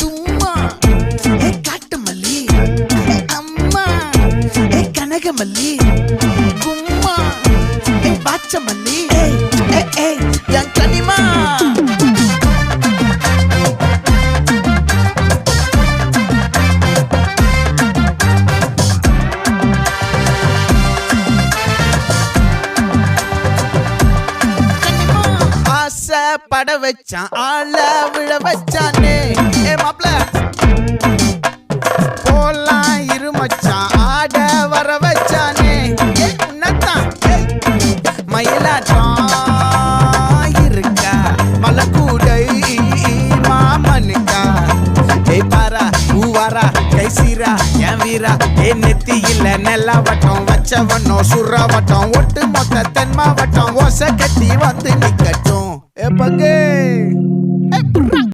தும்மா ஏ காட்டு மல்லி அம்மா ஏ கனகமல்லி கும்மா ஏ பாச்ச மல்லி என் கனிமா பட வச்சான் ஆள விழ வச்சானே ஏ மாப்ள போலாம் இருமச்சான் ஆட வர வச்சானே ஏ உன்னத்தான் மயிலாட்டம் இருக்கா மலக்கூடை மாமனுக்கா ஏ பாரா பூவாரா கைசீரா என் வீரா ஏ நெத்தி இல்ல நெல்லா வட்டம் வச்சவனோ சுறா வட்டம் ஒட்டு மொத்த தென் மாவட்டம் ஓசை கட்டி வந்து நிக்கட்டும் ஏ பங்கே